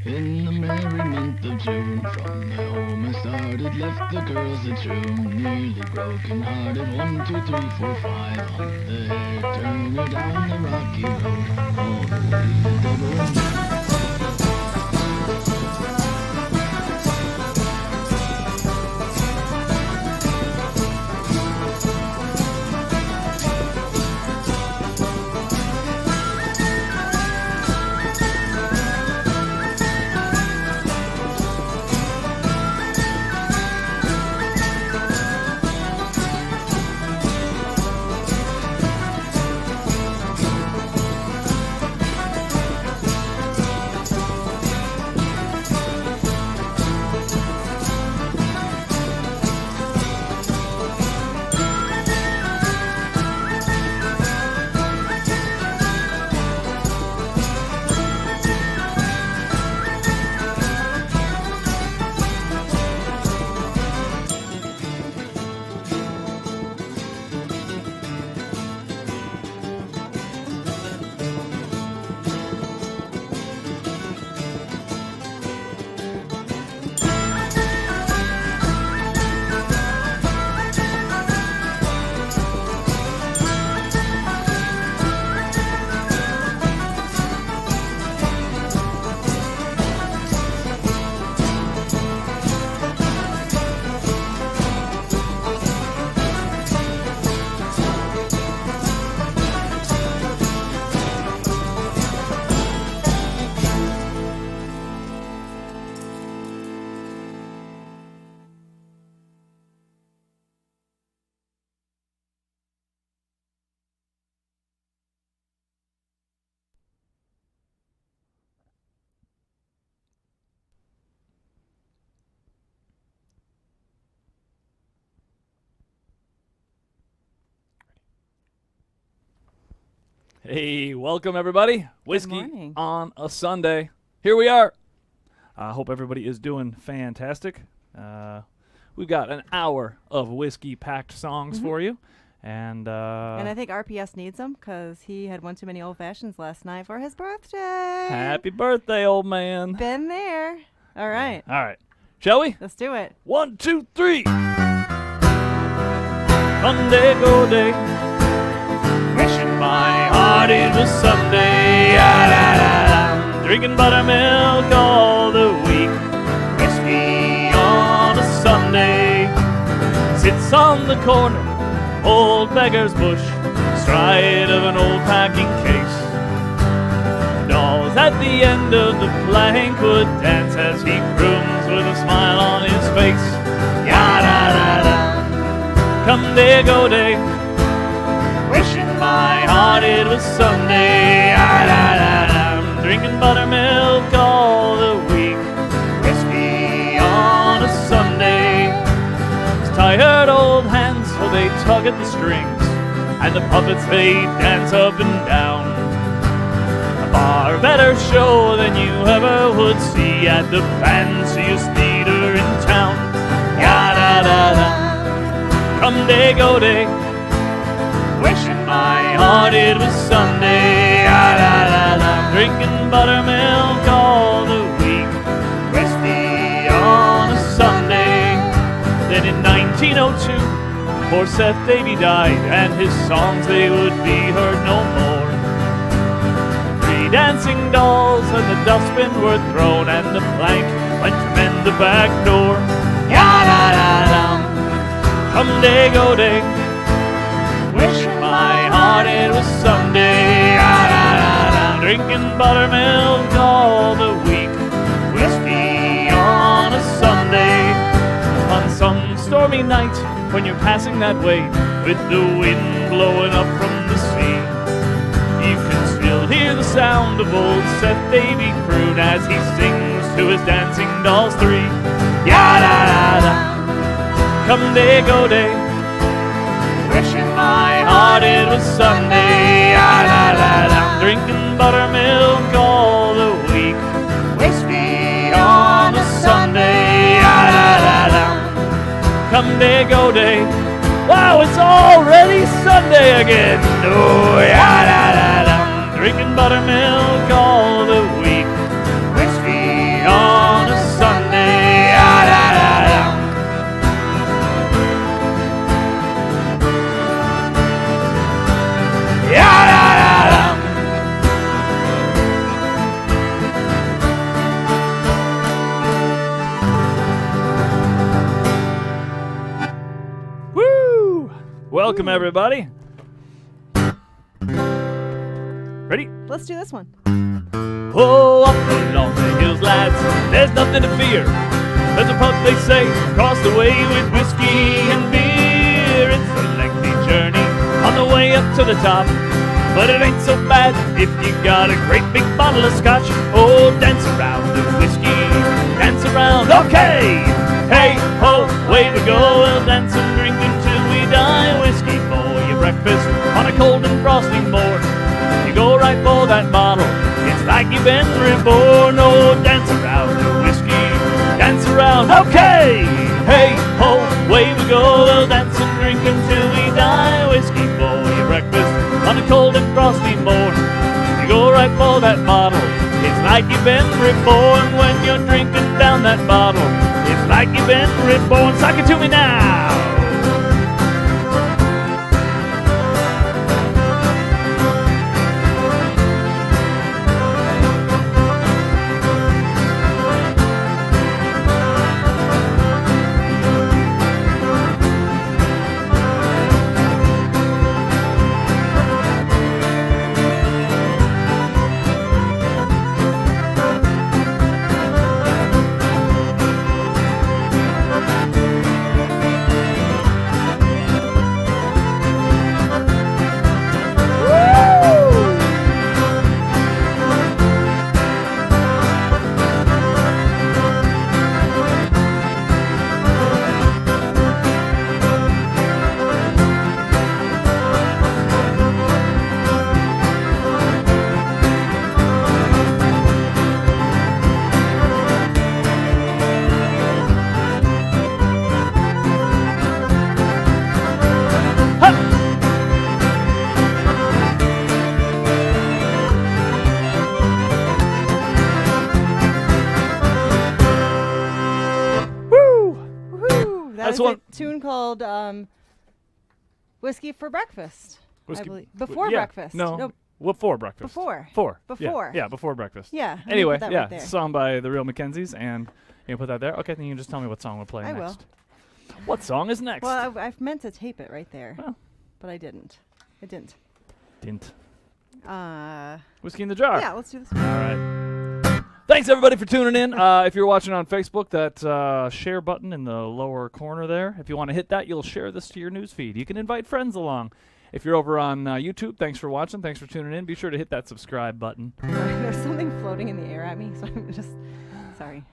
In the merry month of June, from my home I started, left the girls at June, nearly broken hearted. 1, 2, 3, 4, 5 on the head turner down the rocky road, all the way to Dublin. Hey, welcome everybody. Whiskey morning. on a Sunday. Here we are. I hope everybody is doing fantastic. We've got an hour of whiskey-packed songs for you. And I think RPS needs him because he had one too many old fashions last night for his birthday. happy birthday, old man. Been there. All right. All right. Shall we? Let's do it. 1, 2, 3. Monday, go day. Wishing my heart it was Sunday. I'm drinking buttermilk all the week. Whiskey on a Sunday. Sits on the corner, old beggar's bush, astride of an old packing case. Dolls at the end of the plank would dance as he grooms with a smile on his face. Ya-da-da-da. Come day, go day. Wishing my heart it was Sunday. Ya-da-da-da. I'm drinking buttermilk all the week. Whiskey on a Sunday. His tired old hands, so they tug at the strings, and the puppets they dance up and down. A far better show than you ever would see at the fanciest theater in town. Ya-da-da-da. Come day, go day. Wishing my heart it was Sunday. Ya-da-da-da. Drinking buttermilk all the week. Whiskey on a Sunday. Then in 1902, poor Seth Davey died, and his songs they would be heard no more. 3 dancing dolls and the dustbin were thrown, and the plank went to mend the back door. Ya-da-da-da. Come day, go day. Wishing my heart it was Sunday. Ya-da-da-da. Drinking buttermilk all the week. Whiskey on a Sunday. On some stormy night when you're passing that way, with the wind blowing up from the sea, you can still hear the sound of old Seth Davey croon as he sings to his dancing dolls 3. Ya-da-da-da. Come day, go day. Wishing my heart it was Sunday. Ya-da-da-da. Drinking buttermilk all the week. Whiskey on a Sunday. Ya-da-da-da. Come day, go day. Wow, it's already Sunday again. Oh, ya-da-da-da. Drinking buttermilk all the week. Whiskey on a Sunday. Ya-da-da-da. Ya-da-da-da. Woo! Welcome, everybody. Ready? Let's do this one. Oh, up along the hills, lads, there's nothing to fear. There's a pub, they say, across the way with whiskey and beer. It's a lengthy journey on the way up to the top, but it ain't so bad if you got a great big bottle of scotch. Oh, dance around the whiskey, dance around, okay! Hey, ho, way we go, we'll dance and drink until we die. Whiskey for your breakfast on a cold and frosty morn. You go right for that bottle, it's like you've been reborn. Oh, dance around the whiskey, dance around, okay! Hey, ho, way we go, we'll dance and drink until we die. Whiskey for your breakfast on a cold and frosty morn. You go right for that bottle, it's like you've been reborn. When you're drinking down that bottle, it's like you've been reborn. Suck it to me now! tune called "Whiskey for Breakfast." I believe before yeah, breakfast. No. What for breakfast? Before. Four. Before. Yeah, before breakfast. Yeah. I'm gonna Anyway, put that yeah, right there. song by the Real Mackenzies, and you can put that there. Okay, then you can just tell me what song we'll play I next. What song is next? Well, I've meant to tape it right there, Oh. but I didn't. I didn't. Didn't. Yeah, Whiskey in the Jar. let's do this. All right. Thanks, everybody, for tuning in. If you're watching on Facebook, that share button in the lower corner there, if you want to hit that, you'll share this to your news feed. You can invite friends along. If you're over on YouTube, thanks for watching. Thanks for tuning in. Be sure to hit that subscribe button. There's something floating in the air at me, so I'm just sorry.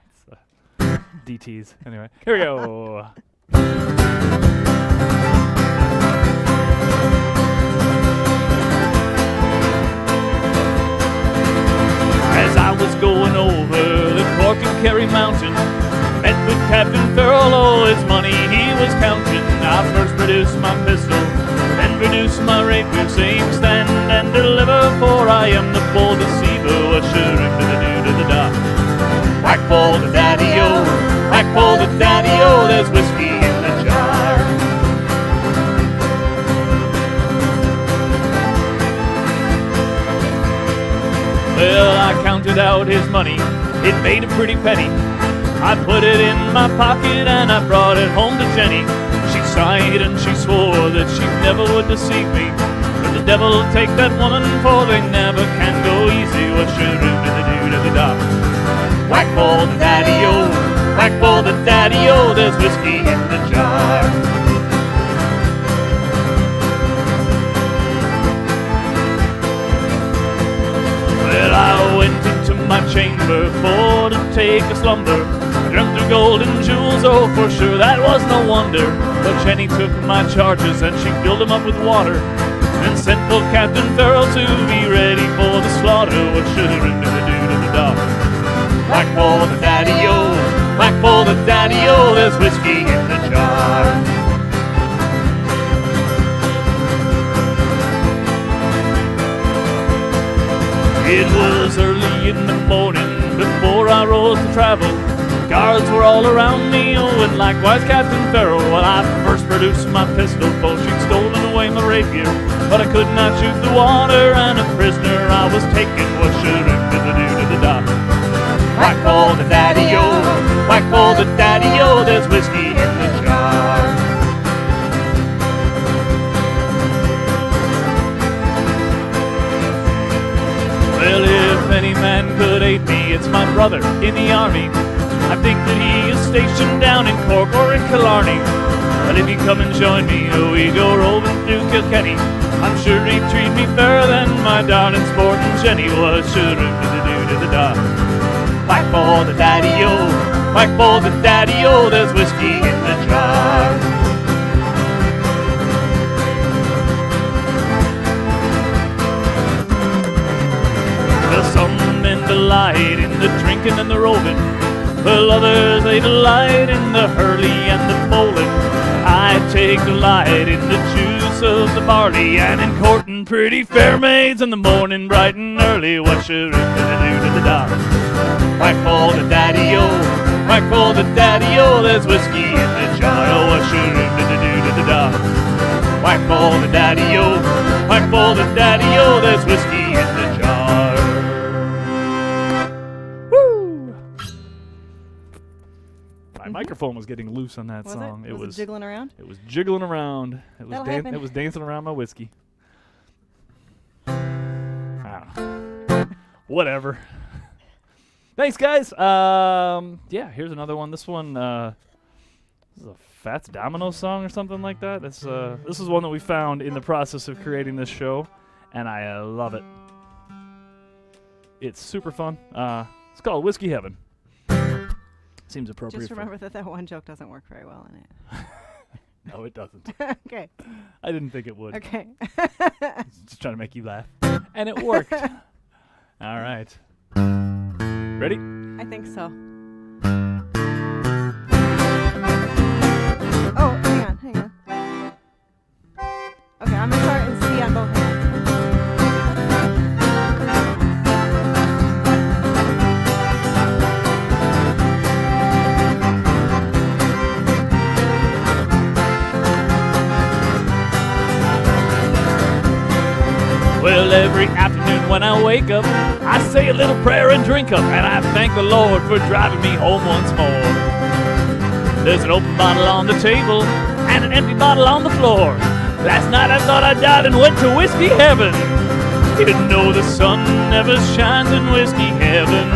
DTs. Anyway, here we go. As I was going over the Cork and Kerry Mountain, met with Captain Farrell, oh, his money he was counting. I first produced my pistol, then produced my rapier, saying stand and deliver, for I am the bold deceiver. What should do-do-do-do-do-da? Whack for the daddy-o, whack for the daddy-o, there's whiskey in the jar. Well, I counted out his money, it made a pretty penny. I put it in my pocket and I brought it home to Jenny. She sighed and she swore that she never would deceive me. But the devil take that woman, for they never can go easy. What should do-do-do-do-do-da? Whack for the daddy-o, whack for the daddy-o, there's whiskey in the jar. Well, I went into my chamber for to take a slumber. I dreamt of gold and jewels, oh, for sure that was no wonder. But Jenny took my charges and she filled them up with water, and sent for Captain Farrell to be ready for the slaughter. What should do-do-do-do-do-da? Whack for the daddy-o, whack for the daddy-o, there's whiskey in the jar. It was early in the morning before I rose to travel. Guards were all around me, oh, and likewise Captain Farrell. Well, I first produced my pistol, for she'd stolen away my rapier. But I could not shoot the water, and a prisoner I was taken. What should do-do-do-do-da? Whack for the daddy-o, whack for the daddy-o, there's whiskey in the jar. Well, if any man could aid me, it's my brother in the army. I think that he is stationed down in Cork or in Killarney. But if he come and join me, oh, we go roving through Kilkenny. I'm sure he'd treat me fairer than my darling sporting Jenny. What should do-do-do-do-da? Whack for the daddy-o, whack for the daddy-o, there's whiskey in the jar. Well, some men delight in the drinking and the roving, while others they delight in the hurley and the bowling. I take delight in the juice of the barley, and in courting pretty fair maids in the morning bright and early. What should do-do-do-do-da? Whack for the daddy-o, whack for the daddy-o, there's whiskey in the jar. Oh, what should do-do-do-do-da? Whack for the daddy-o, whack for the daddy-o, there's whiskey in the jar. Woo! My microphone was getting loose on that Was song. it? Was it jiggling around? It was jiggling around. It was That'll happen. it was dancing around my whiskey. I don't know. Whatever. Thanks, guys. Yeah, here's another one. This one, this is a Fats Domino song or something like that. This is one that we found in the process of creating this show, and I love it. It's super fun. It's called Whiskey Heaven. Seems appropriate. Just remember that one joke doesn't work very well in it. No, it doesn't. Okay. I didn't think it would. Okay. Just trying to make you laugh. And it worked. All right. Ready? I think so. Oh, hang on. Okay, I'm gonna start and C on both hands. Well, every afternoon when I wake up, I say a little prayer and drink up, and I thank the Lord for driving me home once more. There's an open bottle on the table and an empty bottle on the floor. Last night I thought I died and went to whiskey heaven. You know the sun never shines in whiskey heaven.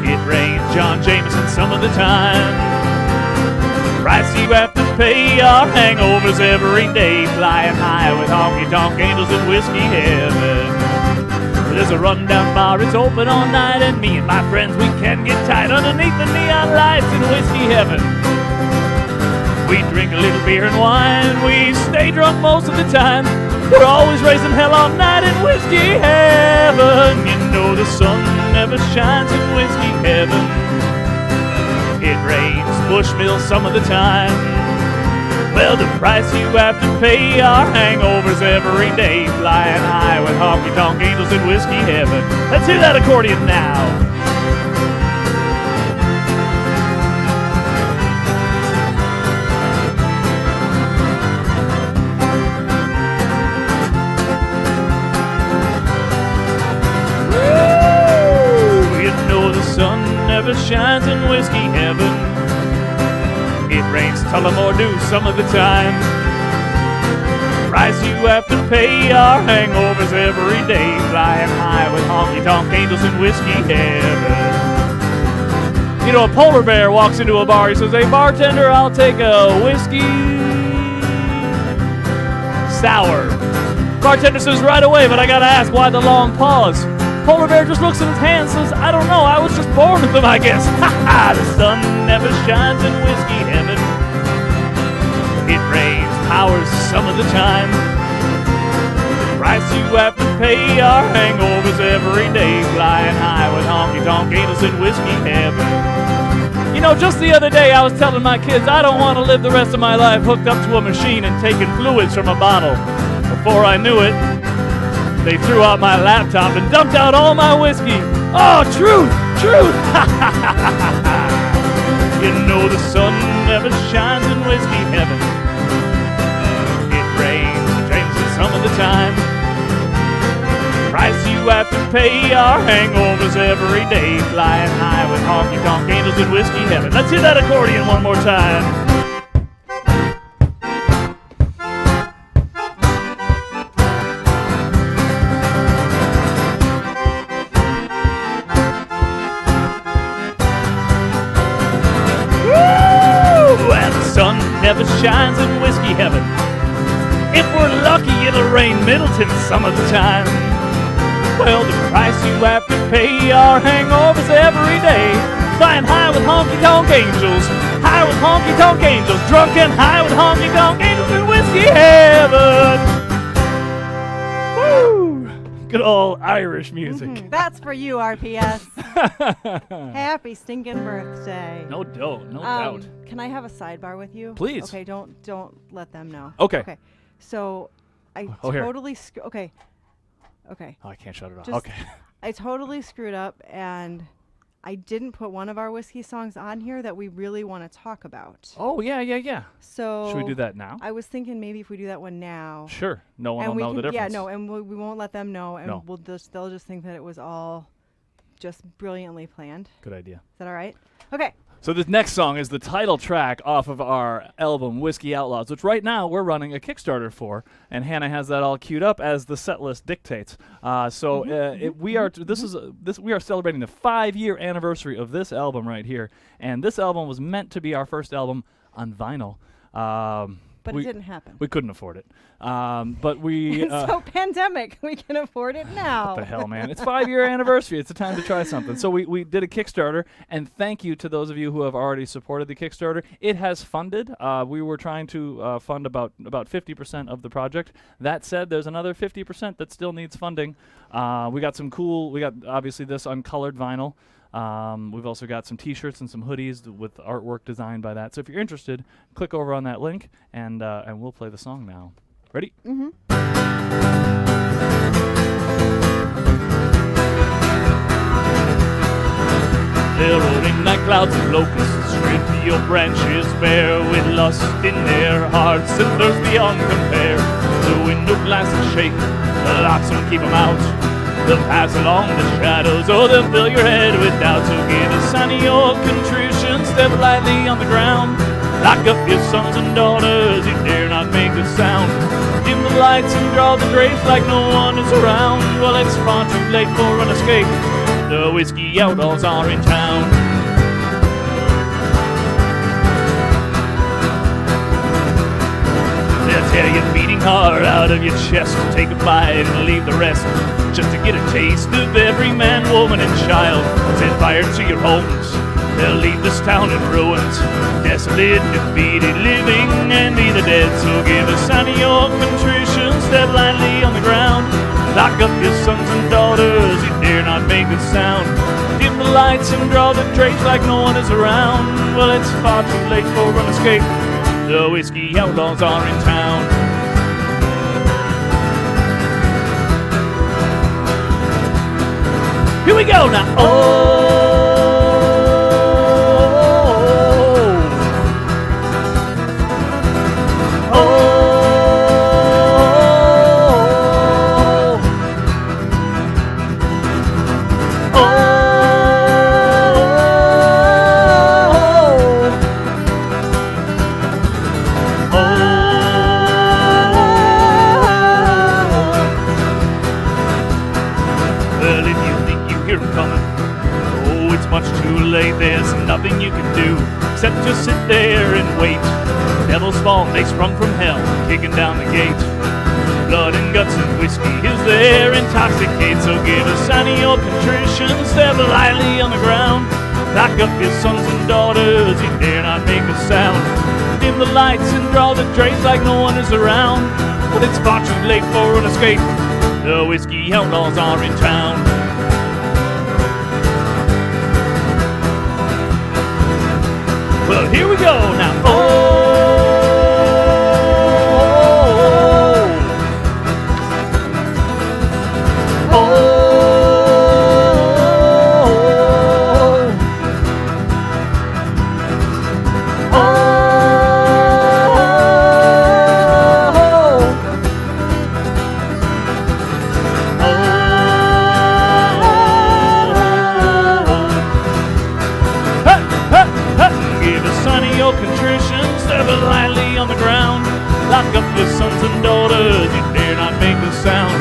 It rains John Jameson some of the time. The price you have to pay are hangovers every day, flying high with honky-tonk angels in whiskey heaven. There's a rundown bar, it's open all night, and me and my friends, we can get tight underneath the neon lights in whiskey heaven. We drink a little beer and wine, we stay drunk most of the time. We're always raising hell all night in whiskey heaven. You know the sun never shines in whiskey heaven. It rains Bushmill some of the time. Well, the price you have to pay are hangovers every day, flying high with honky-tonk angels in whiskey heaven. Let's hear that accordion now. Woo! You know the sun never shines in whiskey heaven. It rains Tullamore Dew some of the time. Price you have to pay are hangovers every day, flying high with honky-tonk angels in whiskey heaven. You know, a polar bear walks into a bar, he says, "Hey bartender, I'll take a whiskey sour." Bartender says, "Right away, but I gotta ask, why the long pause?" Polar bear just looks at his hand and says, "I don't know, I was just born with them, I guess." Ha ha, the sun never shines in whiskey heaven. It rains Powers some of the time. The price you have to pay are hangovers every day, flying high with honky-tonk angels in whiskey heaven. You know, just the other day I was telling my kids I don't want to live the rest of my life hooked up to a machine and taking fluids from a bottle. Before I knew it, they threw out my laptop and dumped out all my whiskey. Oh, truth, truth. You know the sun never shines in whiskey heaven. It rains Jameson some of the time. Price you have to pay are hangovers every day, flying high with honky-tonk angels in whiskey heaven. Let's hear that accordion one more time. Sun never shines in whiskey heaven. If we're lucky, it'll rain Middleton some of the time. Well, the price you have to pay are hangovers every day, flying high with honky-tonk angels, high with honky-tonk angels, drunk and high with honky-tonk angels in whiskey heaven. Woo! Good old Irish music. That's for you, RPS. Happy stinking birthday. No doubt, no doubt. Can I have a sidebar with you? Please. Okay, don't let them know. Okay. Okay. So I Here. totally okay. Oh, I can't shut it off. Just- Okay. I totally screwed up, and I didn't put one of our whiskey songs on here that we really want to talk about. Oh, yeah. So Should we do that now? I was thinking maybe if we do that one now. Sure. No one and will we know can, the difference. Yeah, no, and we won't let them know, and No. they'll just think that it was all just brilliantly planned. Good idea. Is that all right? Okay. So this next song is the title track off of our album Whiskey Outlaws, which right now we're running a Kickstarter for, and Hannah has that all queued up as the set list dictates. We are celebrating the 5-year anniversary of this album right here, and this album was meant to be our first album on vinyl. But it didn't happen. We couldn't afford it. But we... So pandemic, we can afford it now. What the hell, man? It's 5-year anniversary. It's a time to try something. So we did a Kickstarter, and thank you to those of you who have already supported the Kickstarter. It has funded. We were trying to fund about 50% of the project. That said, there's another 50% that still needs funding. We got obviously this uncolored vinyl. We've also got some T-shirts and some hoodies with artwork designed by that. So if you're interested, click over on that link, and we'll play the song now. Ready? Mm-hmm. They're rolling like clouds of locusts, straight your branches bare, with lust in their hearts and thirst beyond compare. the window glass and shake. The locks won't keep 'em out. They'll pass along the shadows, or they'll fill your head with doubt. So give a sign of your contrition, step lightly on the ground. Lock up your sons and daughters, you dare not make a sound. Dim the lights and draw the drapes like no one is around. Well, it's far too late for an escape. The whiskey outlaws are in town. They'll tear your beating heart out of your chest, take a bite and leave the rest, just to get a taste of every man, woman, and child. Set fire to your homes, they'll leave this town in ruins, desolate, defeated, living, and be the dead. So give a sign of your contrition, step lightly on the ground. Lock up your sons and daughters, you dare not make a sound. Dim the lights and draw the drapes like no one is around. Well, it's far too late for an escape. The whiskey outlaws are in town. Here we go now. Oh. There's nothing you can do except just sit there and wait. Devils spawn, they sprung from hell, kicking down the gate. Blood and guts and whiskey is there, intoxicate. So give a sign of your contrition, step lightly on the ground. Lock up your sons and daughters, you dare not make a sound. Dim the lights and draw the drapes like no one is around. But it's far too late for an escape. The whiskey outlaws are in town. Well, here we go now. Oh. Lock up your sons and daughters, you dare not make a sound.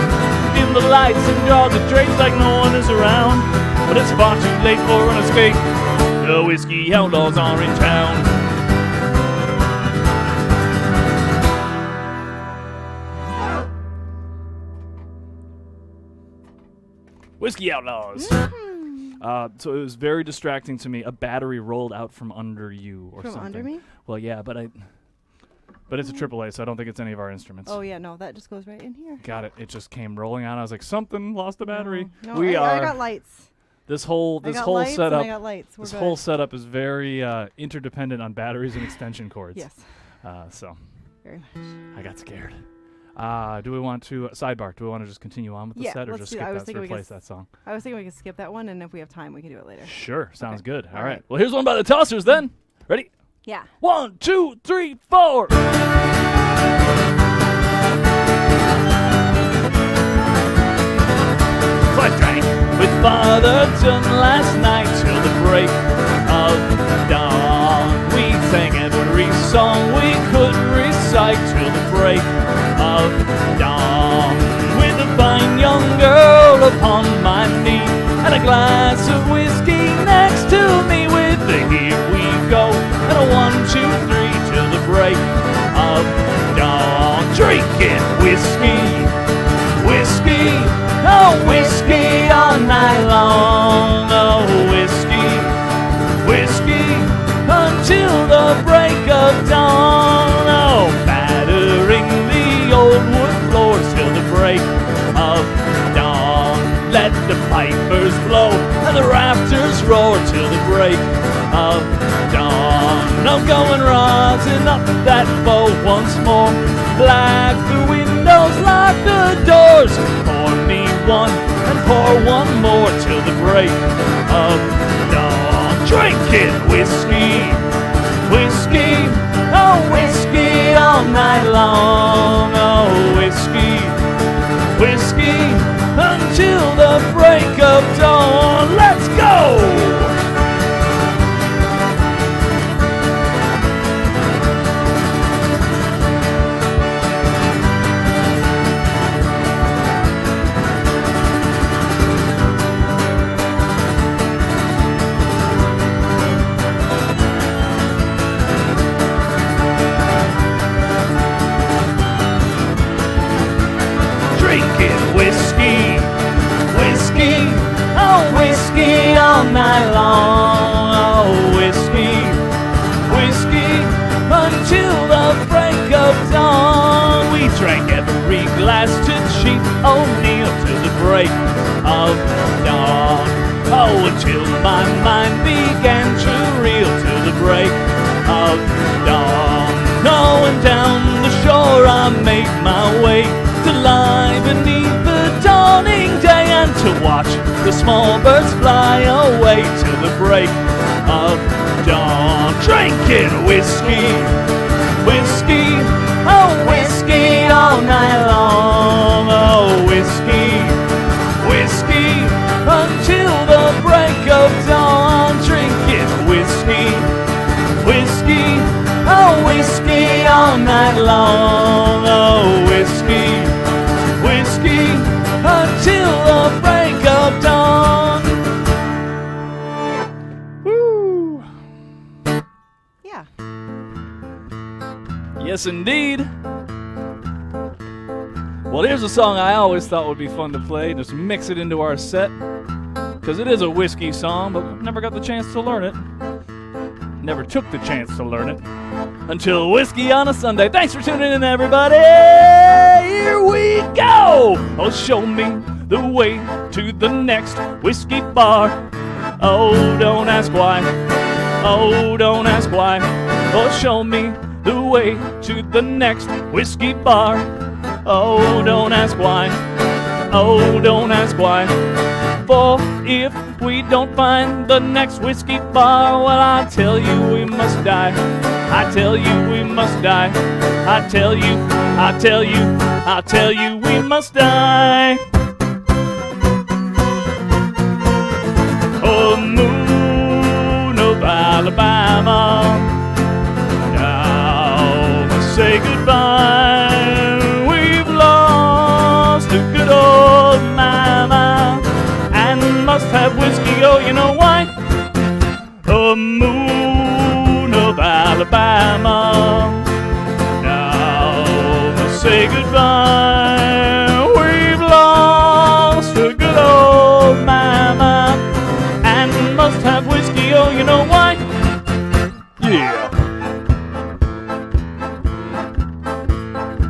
Dim the lights and draw the drapes like no one is around. But it's far too late for an escape. The whiskey outlaws are in town. Whiskey Outlaws. So it was very distracting to me. A battery rolled out from under you or something. From under me? Well, yeah, but it's a AAA, so I don't think it's any of our instruments. Oh, yeah, no, that just goes right in here. Got it. It just came rolling out. I was like, something lost the battery. No, I got lights. This whole lights setup. I got lights. This whole setup is very interdependent on batteries and extension cords. Yes. So. Very much. I got scared. Do we want to sidebar? Do we want to just continue on with the set, or just skip that to replace that song? I was thinking we could skip that one, and if we have time, we can do it later. Sure, sounds good. All right. Well, here's one by the Tossers then. Ready? Yeah. 1, 2, 3, 4. I drank with Father John last night till the break of dawn. We sang every song we could recite till the break of dawn. With a fine young girl upon my knee and a glass of whiskey next to me, with the here we go and a 1, 2, 3 till the break of dawn. Drinking whiskey, whiskey, oh whiskey all night long. Oh whiskey, whiskey until the break of dawn. Oh, battering the old wood floors till the break of dawn. Let the pipers blow and the rafters roar till the break of dawn. I'm going rising up that bow once more. Black the windows, lock the doors. Pour me one and pour one more till the break of dawn. Drinking whiskey, whiskey, oh whiskey all night long. Oh whiskey, of dawn. Let's go! Drinking whiskey, whiskey, oh whiskey all night long. Oh whiskey, whiskey until the break of dawn. We drank every glass to Chief O'Neill till the break of dawn. Oh, until my mind began to reel till the break of dawn. Going down the shore I made my way to lie beneath the dawning day and to watch the small birds fly away till the break of dawn. Drinking whiskey, whiskey, oh whiskey all night long. Oh whiskey, whiskey until the break of dawn. Drinking whiskey, whiskey, oh whiskey all night long. Oh whiskey, whiskey until the break of dawn. Woo! Yeah. Yes, indeed. Well, here's a song I always thought would be fun to play. Just mix it into our set. Because it is a whiskey song, but never got the chance to learn it. Never took the chance to learn it. Until Whiskey on a Sunday. Thanks for tuning in, everybody. Here we go. Oh, show me the way to the next whiskey bar. Oh, don't ask why. Oh, don't ask why. Oh, show me the way to the next whiskey bar. Oh, don't ask why. Oh, don't ask why. For if we don't find the next whiskey bar, well, I tell you we must die. I tell you we must die. I tell you, I tell you, I tell you we must die. Oh, moon of Alabama, now must say goodbye. We've lost a good old mama and must have whiskey. Oh, you know why? Oh, moon of Alabama, now must say goodbye. We've lost a good old mama and must have whiskey. Oh, you know why? Yeah.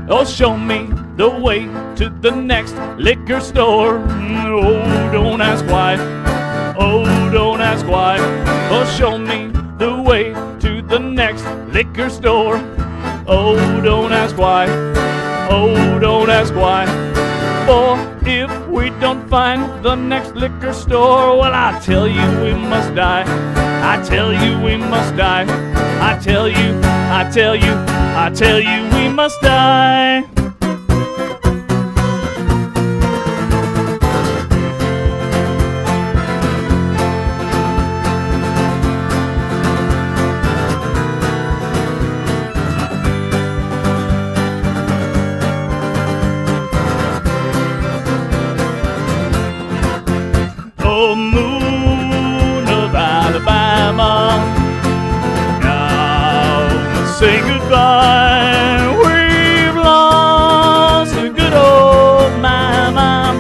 Oh, show me the way to the next liquor store. Oh, don't ask why. Oh, don't ask why. Oh, show me the way to the next liquor store. Oh, don't ask why. Oh, don't ask why. For if we don't find the next liquor store, well, I tell you we must die. I tell you we must die. I tell you, I tell you, I tell you we must die. Oh, moon of Alabama, now say goodbye. We've lost a good old mama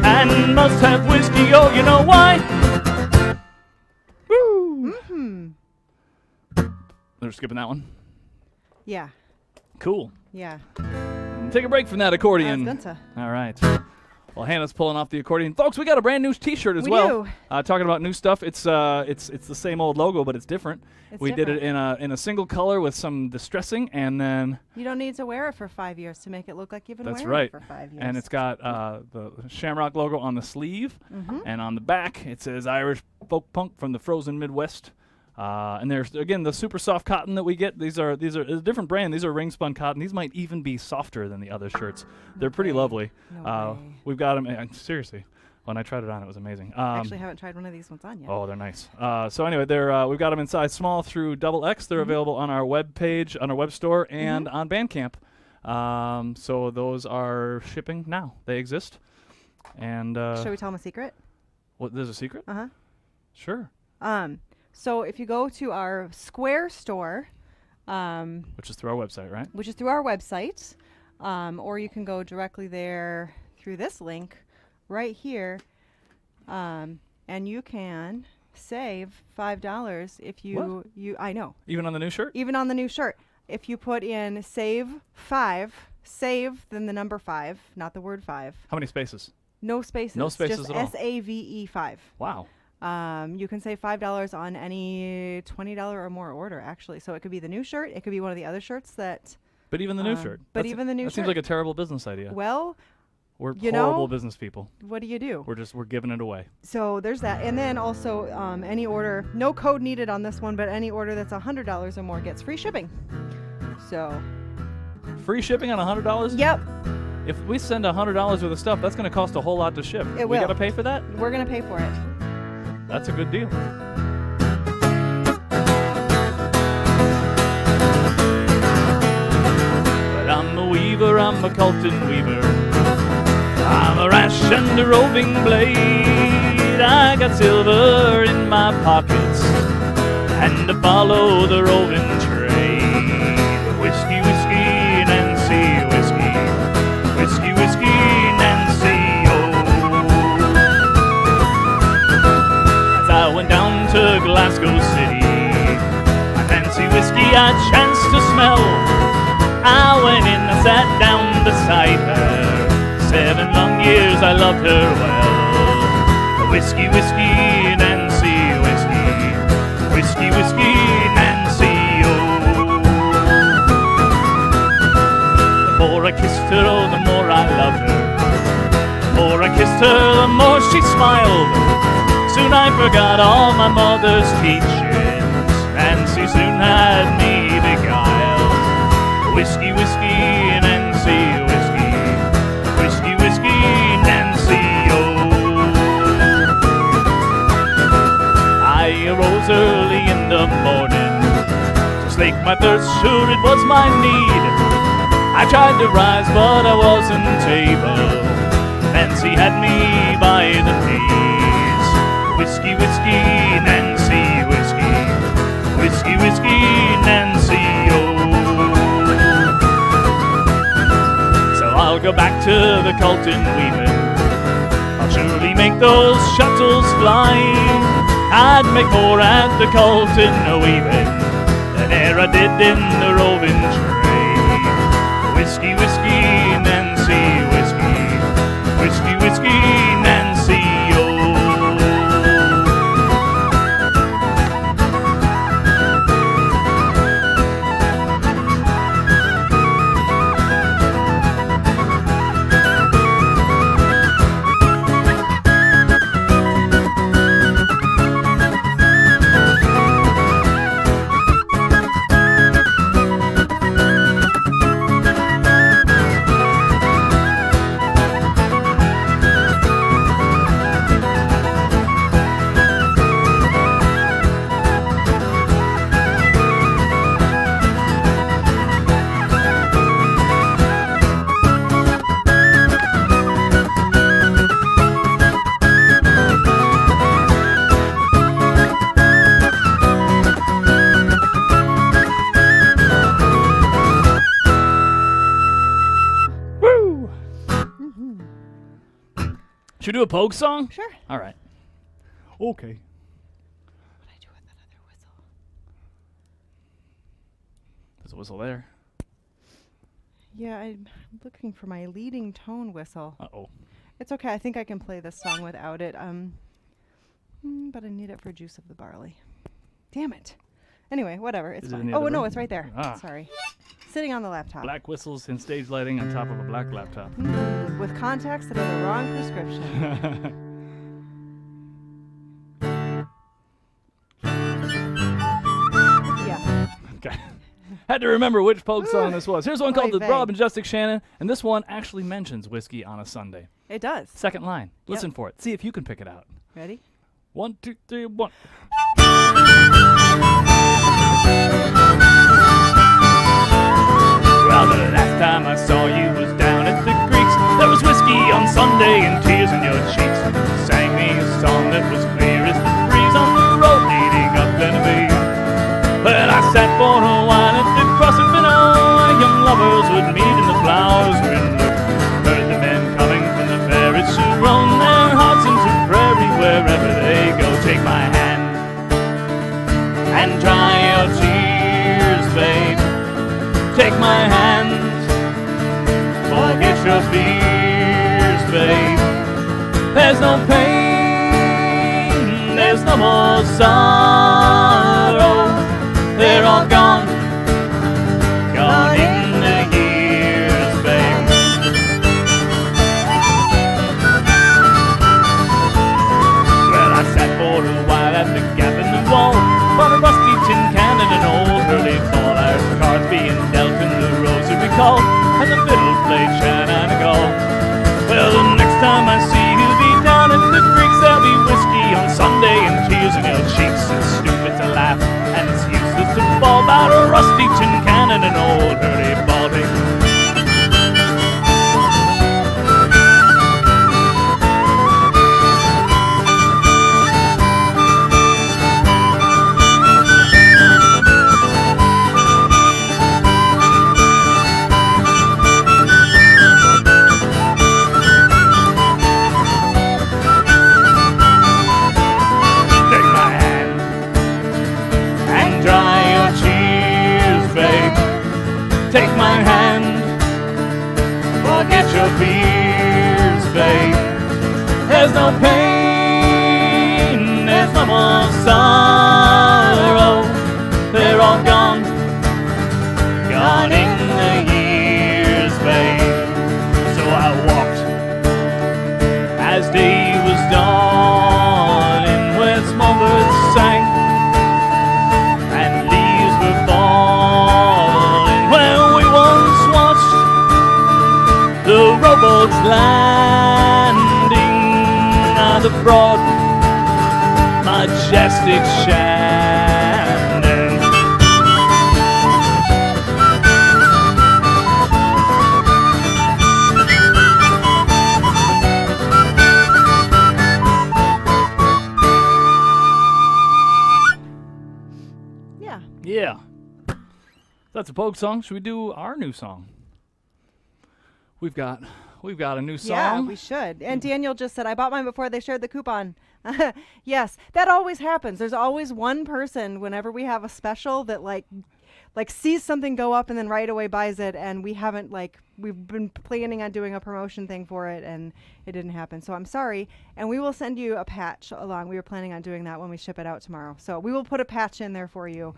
and must have whiskey. Oh, you know why? Woo! Mm-hmm. They're skipping that one. Yeah. Cool. Yeah. Take a break from that accordion. Gunta. All right. Well, Hannah's pulling off the accordion. Folks, we got a brand new T-shirt as We well. do. Talking about new stuff. It's the same old logo, but it's different. It's we different. did it in a single color with some distressing, and then You don't need to wear it for 5 years to make it look like you've been that's wearing right. it for 5 years. And it's got the Shamrock logo on the sleeve, Mm-hmm. and on the back it says Irish folk punk from the frozen Midwest. And there's again the super soft cotton that we get. These are a different brand. These are ring spun cotton. These might even be softer than the other shirts. They're pretty way. lovely. No way. We've got them. Seriously, When I tried it on, it was amazing. Actually, haven't tried one of these ones on yet. Oh, they're nice. So anyway, we've got them in size small through XXL. They're available on our web page, on our web store, and on Bandcamp. So those are shipping now. They exist. And Shall we tell them a secret? what? There's a secret? Uh-huh. Sure. So if you go to our Square store, Which is through our website, right? which is through our website, or you can go directly there through this link right here, and you can save $5 if you I know, Even on the new shirt? even on the new shirt. If you put in save 5, save then the number 5, not the word 5. How many spaces? No spaces. No spaces just at all. SAVE 5. Wow. You can save $5 on any $20 or more order, actually. So it could be the new shirt. It could be one of the other shirts that. But even the new shirt. But even the new that shirt. seems like a terrible business idea. Well, We're you horrible know, business people. what do you do? We're giving it away. So there's that. And then also any order, no code needed on this one, but any order that's $100 or more gets free shipping. So. Free shipping on $100? Yep. If we send $100 worth of stuff, that's going to cost a whole lot to ship. It We will. got to pay for that? We're going to pay for it. That's a good deal. But I'm a weaver, I'm a Colton weaver. I'm a rash and a roving blade. I got silver in my pockets and to follow the roving trade. Whiskey, whiskey, Nancy, whiskey. Whiskey, whiskey, Nancy, oh. As I went down to Glasgow City, my Nancy whiskey I chanced to smell. I went in, I sat down beside her. 7 long years I loved her well. Whiskey, whiskey, Nancy, whiskey. Whiskey, whiskey, Nancy, oh. The more I kissed her, oh, the more I loved her. The more I kissed her, the more she smiled. Soon I forgot all my mother's teachings. Nancy soon had me beguiled. Whiskey, whiskey, Nancy, whiskey. Whiskey, whiskey, Nancy, oh. I arose early in the morning to slake my thirst, sure it was my need. I tried to rise, but I wasn't able. Nancy had me by the knees. Whiskey, whiskey, Nancy, whiskey. Whiskey, whiskey, Nancy, oh. So I'll go back to the Colton weaving. I'll surely make those shuttles fly. I'd make more at the Colton weaving than e'er I did in the roving trade. Whiskey, whiskey, Nancy, whiskey. Whiskey, whiskey, Nancy, oh. Woo! Should we do a Pogue song? Sure. All right. Okay. What I do with that other whistle? There's a whistle there. Yeah, I'm looking for my leading tone whistle. Uh-oh. It's okay. I think I can play this song without it. But I need it for Juice of the Barley. Damn it. Anyway, whatever. It's Is it in fine. the Oh, other no, room? it's right there. Ah. Sorry. Sitting on the laptop. Black whistles and stage lighting on top of a black laptop. With contacts that are the wrong prescription. Yeah. Okay. Had to remember which Pogue song this was. Here's one called Oy The vey. Rob and Justin Shannon, and this one actually mentions whiskey on a Sunday. It does. Second line. Listen for it. See if you can pick it out. Ready? 1, 2, 3, 1. Well, the last time I saw you was down at the creeks. There was whiskey on Sunday and tears in your cheeks. You sang me a song that was clear as the breeze on the road leading up Glenavy. Well, I sat for a while at the crossing where young lovers would meet and the flowers were in bloom. Heard the men coming from the ferries who roam their hearts into prairie wherever they go. Take my hand and dry your tears, babe. Take my hand, forget your fears, babe. There's no pain, there's no more sorrow. They're all gone, gone in the years, babe. Well, I sat for a while at the gap in the wall, bought a rusty tin can and an old hurley ball. Our cards being dealt in the rosary call, and the fiddle played Shenanigans. Well, the next time I see you be down at the creeks, there'll be whiskey on Sunday and tears in your cheeks. It's stupid to laugh, and it's useless to fall about a rusty tin can and an old hurley ball, babe. Take my hand and dry your tears, babe. Take my hand, forget your fears, babe. There's no pain, there's no more sorrow. They're all gone, gone in the years, babe. So I walked as day was dawning, where small birds sang and leaves were falling, where we once watched the rowboats landing on the broad, majestic Shannon. Yeah. Yeah. That's a Pogue song. Should we do our new song? We've got a new song. Yeah, we should. And Daniel just said, I bought mine before they shared the coupon. Yes, that always happens. There's always one person whenever we have a special that like sees something go up and then right away buys it, and we've been planning on doing a promotion thing for it and it didn't happen. So I'm sorry, and we will send you a patch along. We were planning on doing that when we ship it out tomorrow. So we will put a patch in there for you.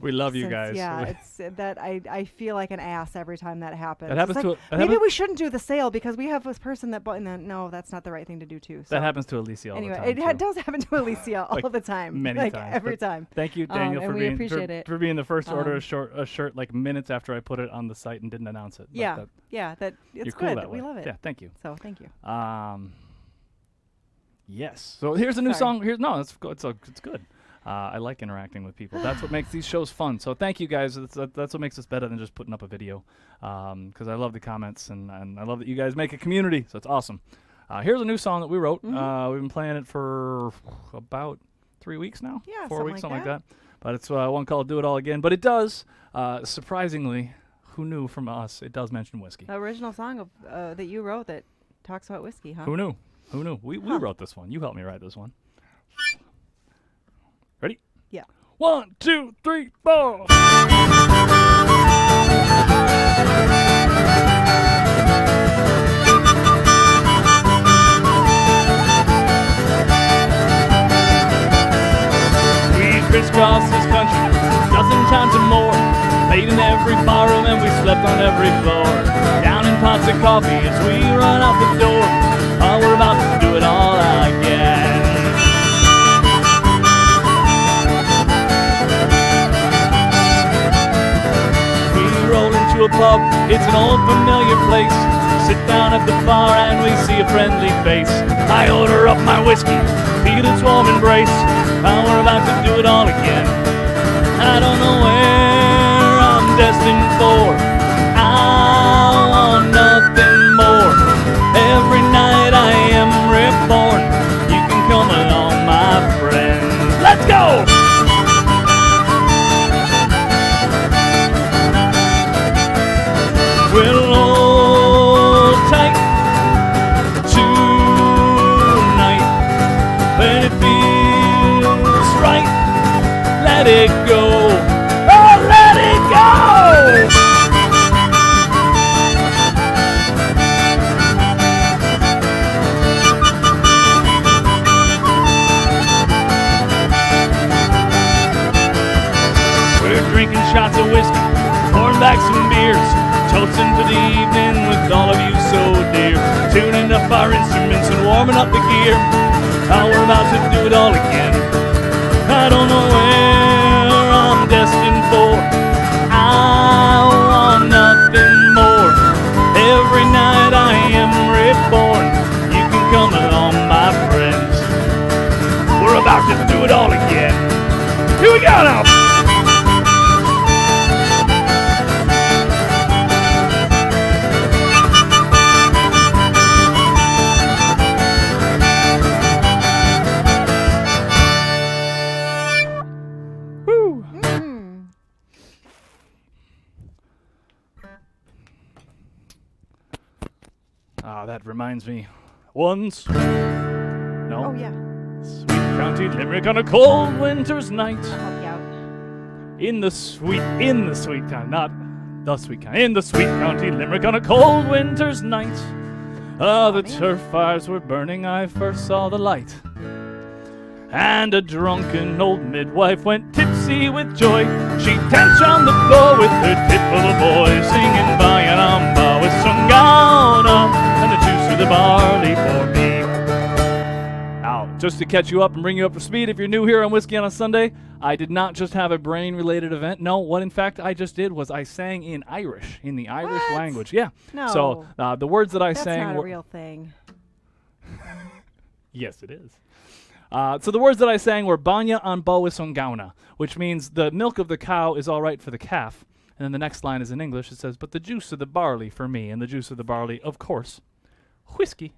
We love you since, guys. Yeah, it's that I feel like an ass every time that happens. That happens It's to like, that maybe happens- we shouldn't do the sale because we have this person that bought. No, that's not the right thing to do too. So That happens to Alicia all anyway, the time. it does happen to Alicia all Like, the time, many like times, every but time. Thank you, Daniel, and for we being appreciate it. for being the first to order a Um, shirt like minutes after I put it on the site and didn't announce it. But Yeah, that- that you're it's cool good. that We way. love it. Yeah, thank you. So thank you. Yes. So here's a new Sorry. song. It's good. I like interacting with people. That's what makes these shows fun. So thank you guys. That's what makes us better than just putting up a video. Because I love the comments and I love that you guys make a community. So it's awesome. Here's a new song that we wrote. We've been playing it for about 3 weeks now. Yeah, 4 weeks, something something like like that. But it's one called "Do It All Again." But it does, surprisingly, who knew from us? It does mention whiskey. The original song of that you wrote that talks about whiskey, huh? Who knew? Who knew? We wrote this one. You helped me write this one. Ready? Yeah. 1, 2, 3, 4. We crisscrossed this country a dozen times or more. Played in every barroom and we slept on every floor. Down in pots of coffee as we run out the door. Oh, we're about to do it all again. to a pub, it's an old familiar place. Sit down at the bar and we see a friendly face. I order up my whiskey, feel its warm embrace. Now we're about to do it all again. I don't know where I'm destined for. I want nothing more. Every night I am reborn. You can come along, my friend. Let's go! We'll hold tight tonight. When it feels right, let it go. Oh, let it go! We're drinking shots of whiskey, pouring back some beers, toasting to the evening with all of you so dear. Tuning up our instruments and warming up the gear. Now we're about to do it all again. I don't know where I'm destined for. I want nothing more. Every night I am reborn. You can come along, my friends. We're about to do it all again. Here we go now. That reminds me. Once. No. Oh, yeah. Sweet County Limerick on a cold winter's night. I'll help you out. In the sweet county, not the sweet county. In the sweet county Limerick on a cold winter's night. The turf fires were burning, I first saw the light. And a drunken old midwife went tipsy with joy. She danced on the floor with her tit full of boys, singing by an amba with Sungana and the juice of the barley for me. Now, just to catch you up and bring you up to speed, if you're new here on Whiskey on a Sunday, I did not just have a brain-related event. No, what in fact I just did was I sang in Irish, in the Irish language. Yeah. No. So the words that I That's sang not were... a real thing. Yes, it is. So the words that I sang were Banya an Bowisongauna, which means the milk of the cow is all right for the calf. And then the next line is in English. It says, but the juice of the barley for me. And the juice of the barley, of course, whiskey.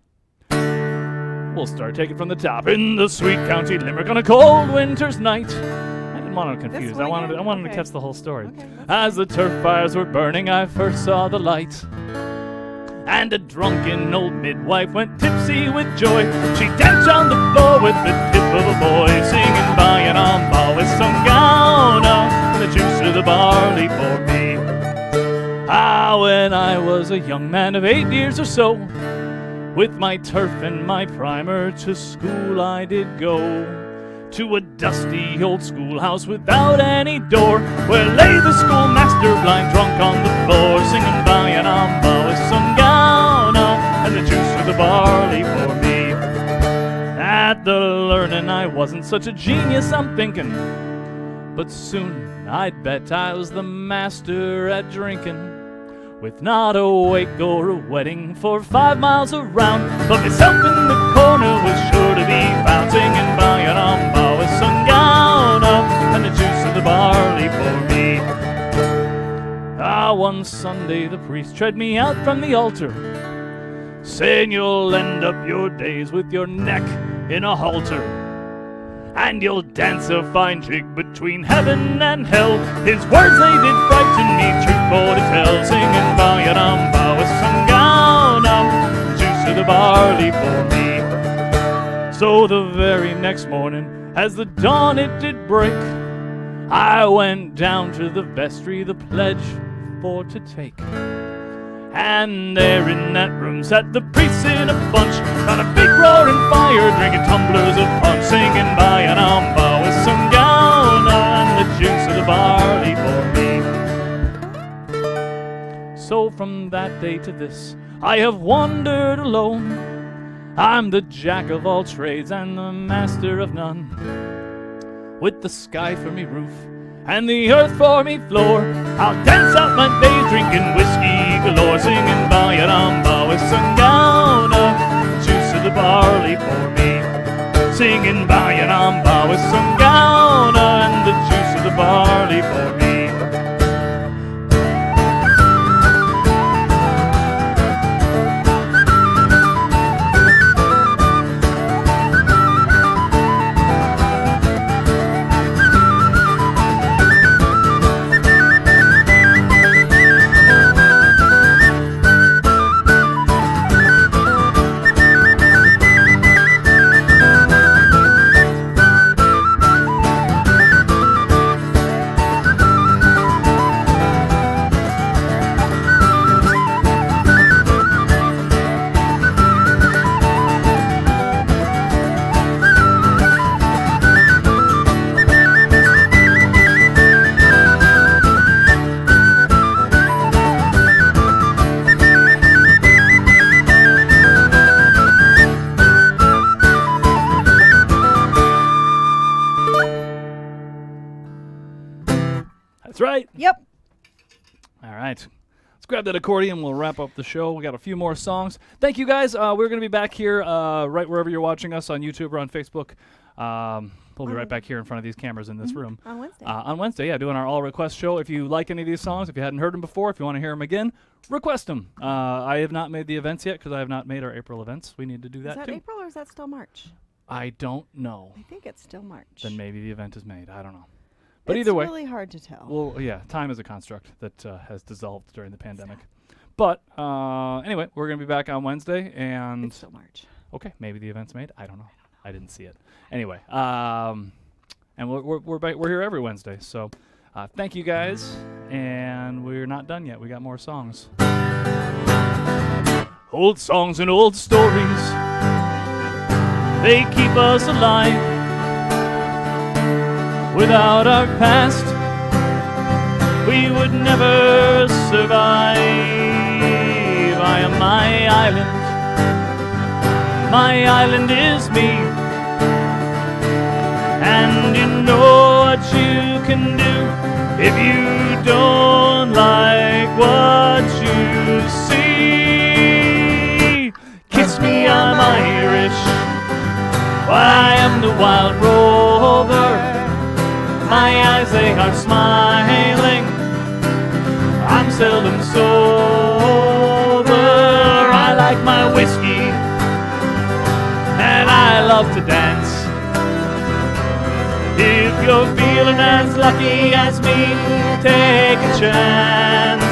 We'll start taking from the top. In the sweet county Limerick on a cold winter's night. I didn't want to confuse. I wanted to Okay. catch the whole story. Okay, As the turf fires were burning, I first saw the light. And a drunken old midwife went tipsy with joy. She danced on the floor with the tip of a boy, singing by an amba with Sungana and the juice of the barley for me. When I was a young man of 8 years or so, with my turf and my primer to school I did go. To a dusty old schoolhouse without any door, where lay the schoolmaster blind drunk on the floor, singing by an amba with Sungana and the juice of the barley for me. At the learning I wasn't such a genius, I'm thinking, but soon I'd bet I was the master at drinking. With not a wake or a wedding for 5 miles around, but myself in the corner was sure to be found, singing by an amba with Sungana and the juice of the barley for me. One Sunday the priest tread me out from the altar, saying you'll end up your days with your neck in a halter, and you'll dance a fine jig between heaven and hell. His words, they did frighten me, truth for to tell, singing by an amba with Sungana, the juice of the barley for me. So the very next morning, as the dawn it did break, I went down to the vestry, the pledge for to take. And there in that room sat the priests in a bunch, round a big roaring fire, drinking tumblers of punch, singing by an amba with Sungana and the juice of the barley for me. So from that day to this, I have wandered alone. I'm the jack of all trades and the master of none, with the sky for me roof and the earth for me floor. I'll dance out my days drinking whiskey galore, singing Bayaramba with Sungowna, juice of the barley for me. Singing Bayaramba with Sungowna and the juice of the barley for me. That's right. Yep. All right. Let's grab that accordion. We'll wrap up the show. We got a few more songs. Thank you, guys. We're going to be back here right wherever you're watching us on YouTube or on Facebook. We'll be right back here in front of these cameras in this room. On Wednesday. On Wednesday, yeah, doing our all request show. If you like any of these songs, if you hadn't heard them before, if you want to hear them again, request them. I have not made the events yet because I have not made our April events. We need to do Is that that too. April or is that still March? I don't know. I think it's still March. Then maybe the event is made. I don't know. But it's either way, really hard to tell. well, yeah, time is a construct that has dissolved during the pandemic. But anyway, we're going to be back on Wednesday, and it's still March. okay, maybe the event's made. I don't know. I didn't see it. Anyway, and we're here every Wednesday. So thank you guys, and we're not done yet. We got more songs. Old songs and old stories, they keep us alive. Without our past, we would never survive. I am my island. My island is me. And you know what you can do if you don't like what you see. Kiss me, I'm Irish. I am the wild rover. My eyes, they are smiling. I'm seldom sober. I like my whiskey, and I love to dance. If you're feeling as lucky as me, take a chance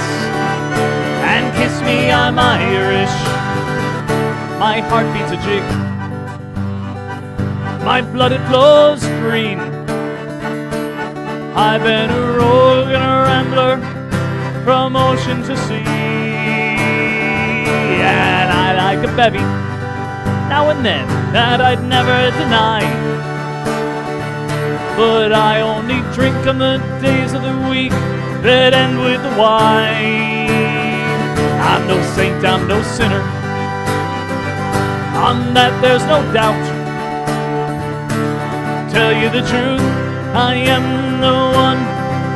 and kiss me, I'm Irish. My heart beats a jig. My blood, it flows green. I've been a rogue and a rambler from ocean to sea, and I like a bevy now and then that I'd never deny. But I only drink on the days of the week that end with the wine. I'm no saint, I'm no sinner. On that there's no doubt. Tell you the truth, I am the one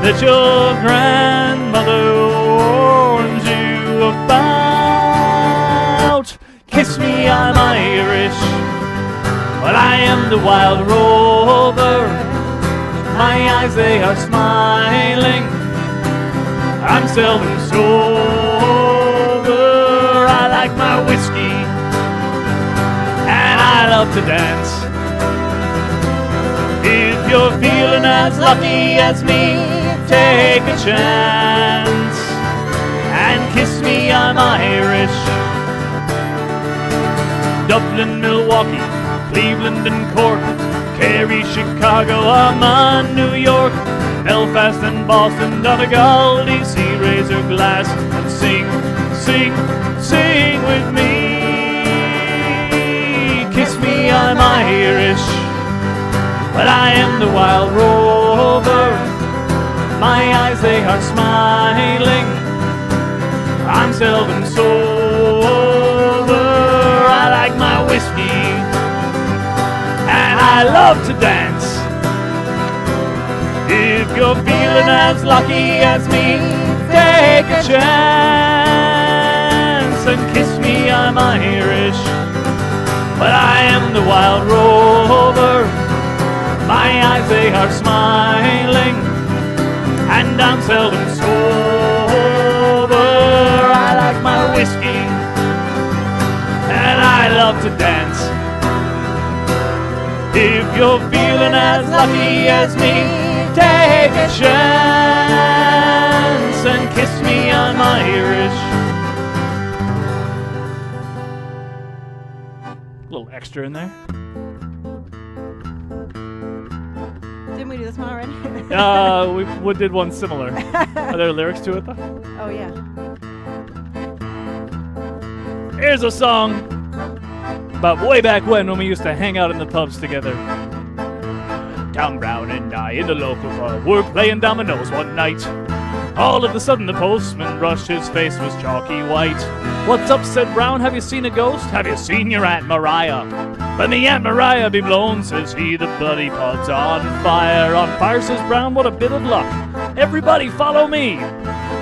that your grandmother warned you about. Kiss me, I'm Irish, but I am the wild rover. My eyes, they are smiling. I'm seldom sober. I like my whiskey, and I love to dance. If you're feeling as lucky as me, take a chance and kiss me, I'm Irish. Dublin, Milwaukee, Cleveland and Cork, Kerry, Chicago, Amman, New York, Belfast and Boston, Donegal, DC, Razor Glass, and sing, sing, sing with me. Kiss me, I'm Irish, but I am the wild rover. My eyes, they are smiling. I'm seldom sober. I like my whiskey, and I love to dance. If you're feeling as lucky as me, take a chance and kiss me. I'm Irish, but I am the wild rover. My eyes, they are smiling, and I'm seldom sober. I like my whiskey, and I love to dance. If you're feeling as lucky as me, take a chance and kiss me. I'm Irish. A little extra in there. Didn't we do this one already? We did one similar. Are there lyrics to it though? Oh, yeah. Here's a song about way back when we used to hang out in the pubs together. Tom Brown and I in the local pub were playing dominoes one night. All of a sudden the postman rushed, his face was chalky white. What's up, said Brown, have you seen a ghost? Have you seen your Aunt Mariah? Let me Aunt Mariah be blown, says he, the bloody pub's on fire. On fire, says Brown, what a bit of luck. Everybody follow me.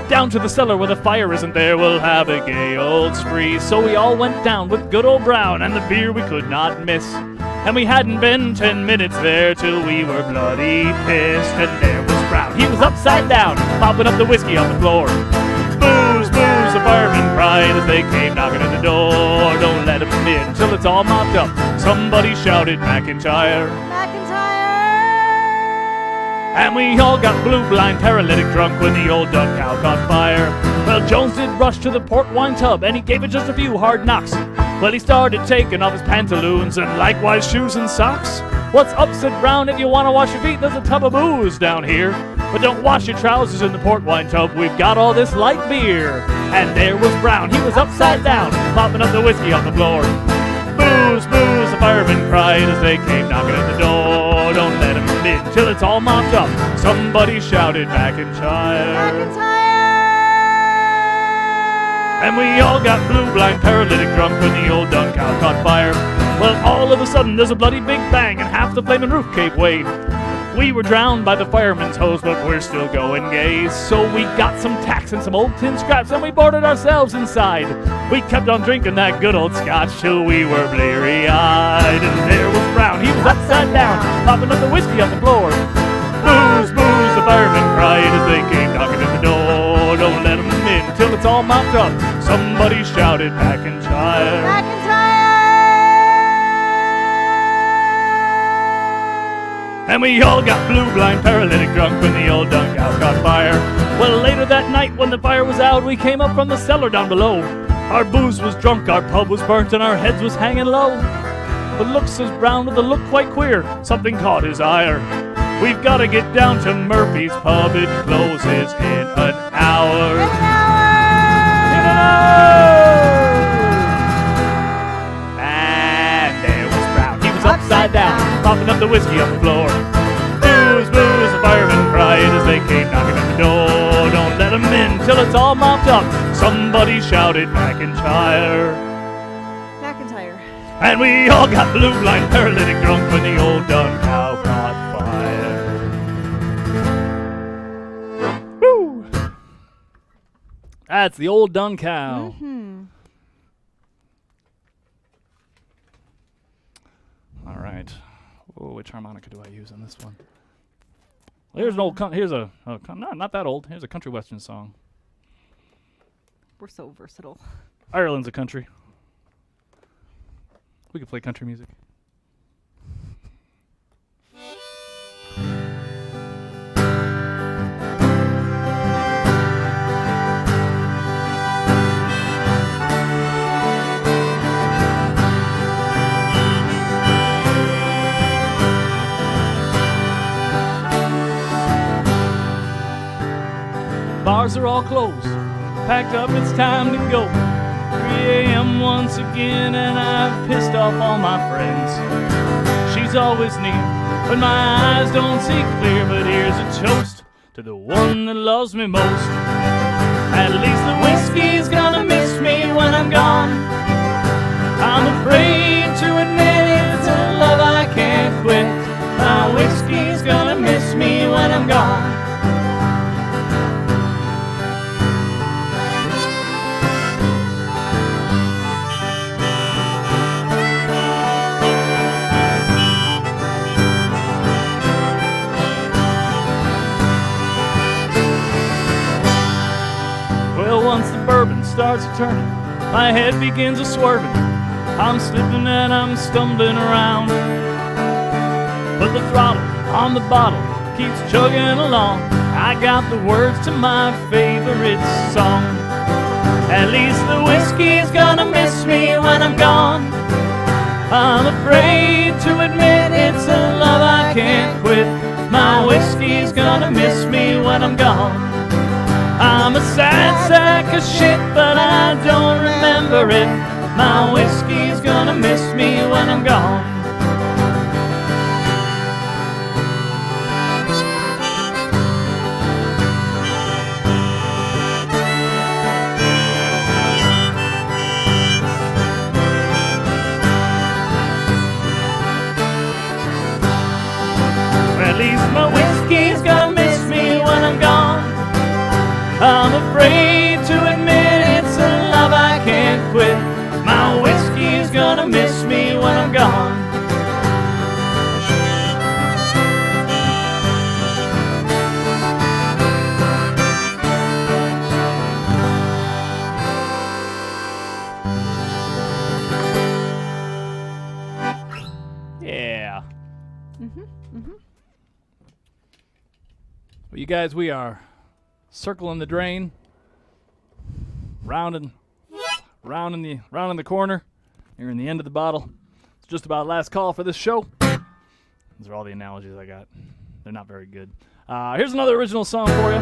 Down to the cellar where the fire isn't there, we'll have a gay old spree. So we all went down with good old Brown and the beer we could not miss. And we hadn't been 10 minutes there till we were bloody pissed. And there was Brown, he was upside down, popping up the whiskey on the floor. Booze, booze, the firemen cried as they came knocking at the door. Don't let him in till it's all mopped up. Somebody shouted McIntyre. And we all got blue, blind, paralytic drunk when the old dun cow caught fire. Well, Jones did rush to the port wine tub, and he gave it just a few hard knocks. Well, he started taking off his pantaloons and likewise shoes and socks. What's up, said Brown, if you want to wash your feet, there's a tub of booze down here. But don't wash your trousers in the port wine tub, we've got all this light beer. And there was Brown, he was upside down, popping up the whiskey on the floor. Booze, booze, the firemen cried as they came knocking at the door. Don't let him in till it's all mopped up. Somebody shouted McIntyre. And we all got blue, blind, paralytic drunk when the old dun cow caught fire. Well, all of a sudden there's a bloody big bang and half the flaming roof cave way. We were drowned by the fireman's hose, but we're still going gay. So we got some tacks and some old tin scraps, and we boarded ourselves inside. We kept on drinking that good old scotch till we were bleary-eyed. And there was Brown, he was upside down, popping up the whiskey on the floor. Booze, booze, the firemen cried as they came knocking at the door. Don't let them in till it's all mopped up. Somebody shouted McIntyre. And we all got blue, blind, paralytic drunk when the old dun cow caught fire. Well, later that night when the fire was out, we came up from the cellar down below. Our booze was drunk, our pub was burnt, and our heads was hanging low. But look, says Brown with a look quite queer, something caught his ire. We've got to get down to Murphy's pub, it closes in an hour. In an hour! And there was Brown, he was upside down, popping up the whiskey on the floor. Booze, booze, the firemen cried as they came knocking at the door. Don't let them in till it's all mopped up. Somebody shouted McIntyre. And we all got blue, blind, paralytic drunk when the old dun cow caught fire. Woo! That's the old dun cow. Mm-hmm. All right. Oh, which harmonica do I use on this one? Well, here's an old. Not that old. Here's a country western song. We're so versatile. Ireland's a country. We could play country music. Bars are all closed, packed up, it's time to go. 3 a.m. once again and I've pissed off all my friends. She's always near, but my eyes don't see clear. But here's a toast to the one that loves me most. At least the whiskey's gonna miss me when I'm gone. I'm afraid to admit it's a love I can't quit. My whiskey's gonna miss me when I'm gone. starts turning, my head begins a swerving. I'm slipping and I'm stumbling around, but the throttle on the bottle keeps chugging along. I got the words to my favorite song. At least the whiskey's gonna miss me when I'm gone. I'm afraid to admit it's a love I can't quit. My whiskey's gonna miss me when I'm gone. I'm a sad sack of shit, but I don't remember it. My whiskey's gonna miss me when I'm gone. At least my whiskey's gonna miss me when I'm gone. I'm afraid to admit it's a love I can't quit. My whiskey's gonna miss me when I'm gone. Yeah. Well, you guys, we are circling the drain, rounding the corner. You're in the end of the bottle. It's just about last call for this show. Those are all the analogies I got. They're not very good. Here's another original song for you.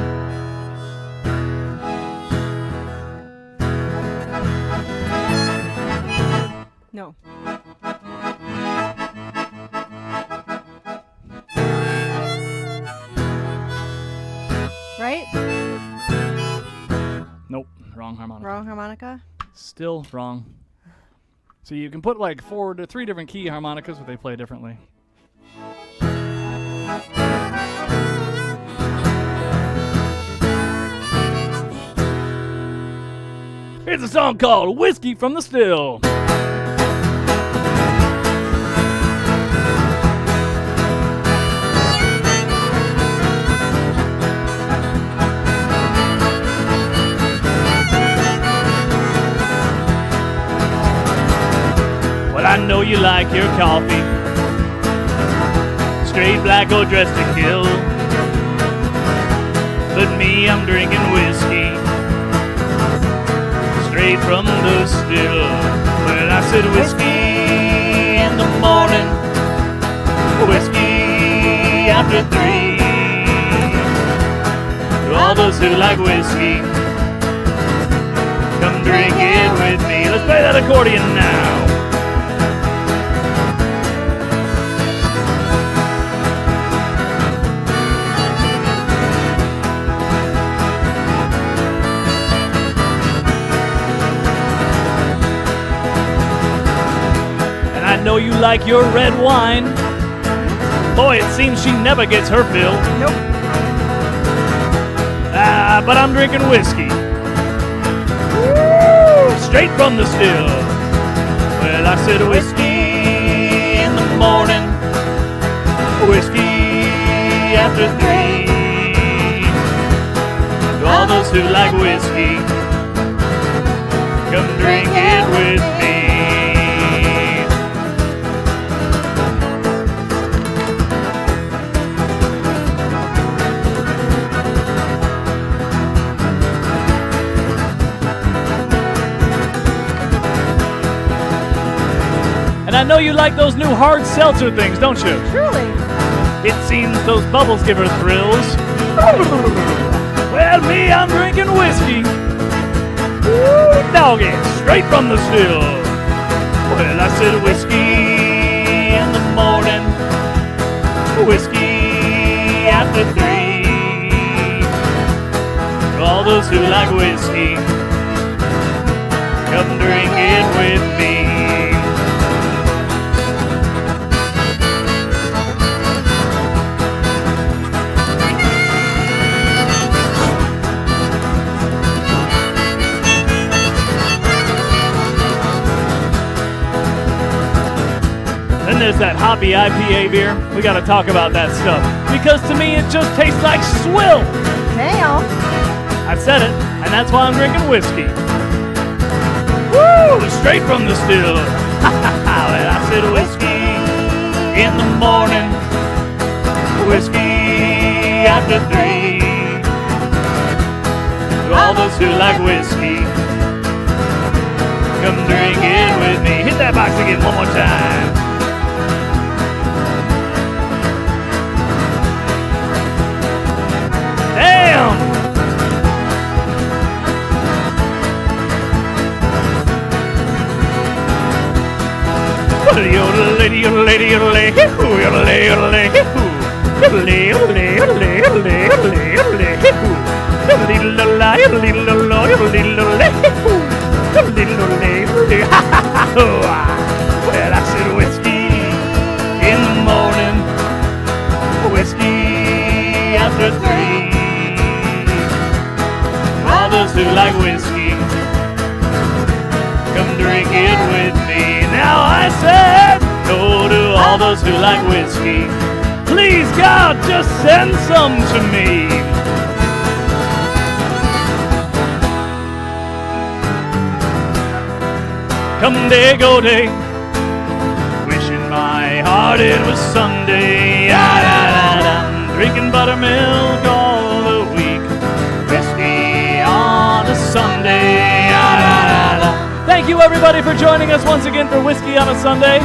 No. Right? Nope, wrong harmonica. Wrong harmonica? Still wrong. So you can put like 4 to 3 different key harmonicas, but they play differently. Here's a song called Whiskey from the Still. Well, I know you like your coffee straight black or dressed to kill, but me, I'm drinking whiskey straight from the still. Well, I said whiskey in the morning, whiskey after 3. To all those who like whiskey, come drink it with me. Let's play that accordion now. I know you like your red wine. Boy, it seems she never gets her fill. Nope. But I'm drinking whiskey. Woo! Straight from the still. Well, I said whiskey in the morning, whiskey after 3. To all those who like whiskey, come drink it with me. And I know you like those new hard seltzer things, don't you? Surely. It seems those bubbles give her thrills. Well, me, I'm drinking whiskey. Woo, doggy, straight from the still. Well, I said whiskey in the morning, whiskey after 3. For all those who like whiskey, come drink it with me. Then there's that hoppy IPA beer. We gotta talk about that stuff. Because to me, it just tastes like swill. Damn. I said it, and that's why I'm drinking whiskey. Woo! Straight from the still. Well, I said whiskey in the morning, whiskey after 3. To all those who like whiskey, come drink it with me. Hit that box again one more time. Damn! Yodelay, yodelay, yodelay, hoo, yodelay, yodelay, hoo, yodelay, yodelay, yodelay, yodelay, yodelay, yodelay, hoo, yodelay, yodelay, yodelay, yodelay, hoo, yodelay, yodelay, ha ha ha hoo. Well, I said whiskey in the morning, whiskey after 3. All those who like whiskey, come drink it with me. Now I said no to all those who like whiskey. Please, God, just send some to me. Come day, go day, wishing my heart it was Sunday. I'm drinking buttermilk all the week, whiskey on a Sunday. Thank you, everybody, for joining us once again for Whiskey on a Sunday.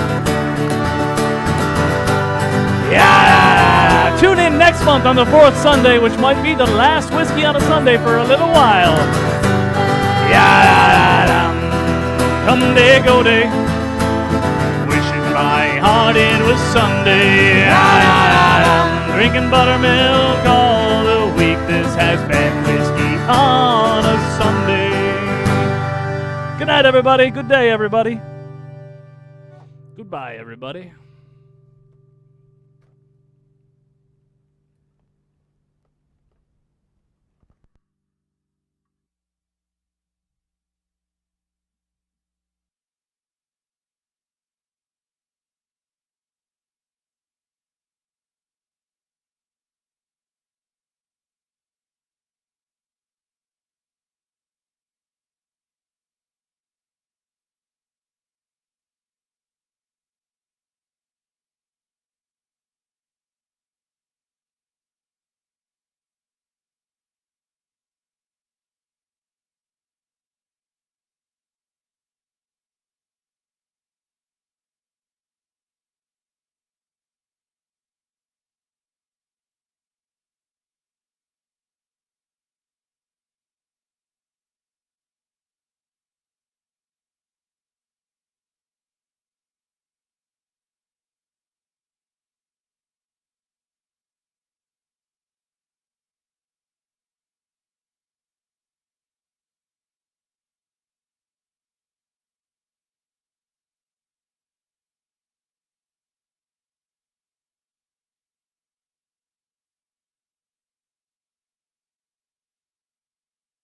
Yeah! Tune in next month on the 4th Sunday, which might be the last Whiskey on a Sunday for a little while. Yeah! Come day, go day, wishing my heart it was Sunday. Yeah! Drinking buttermilk all the week. This has been Whiskey on a Sunday. Good night, everybody. Good day, everybody. Goodbye, everybody.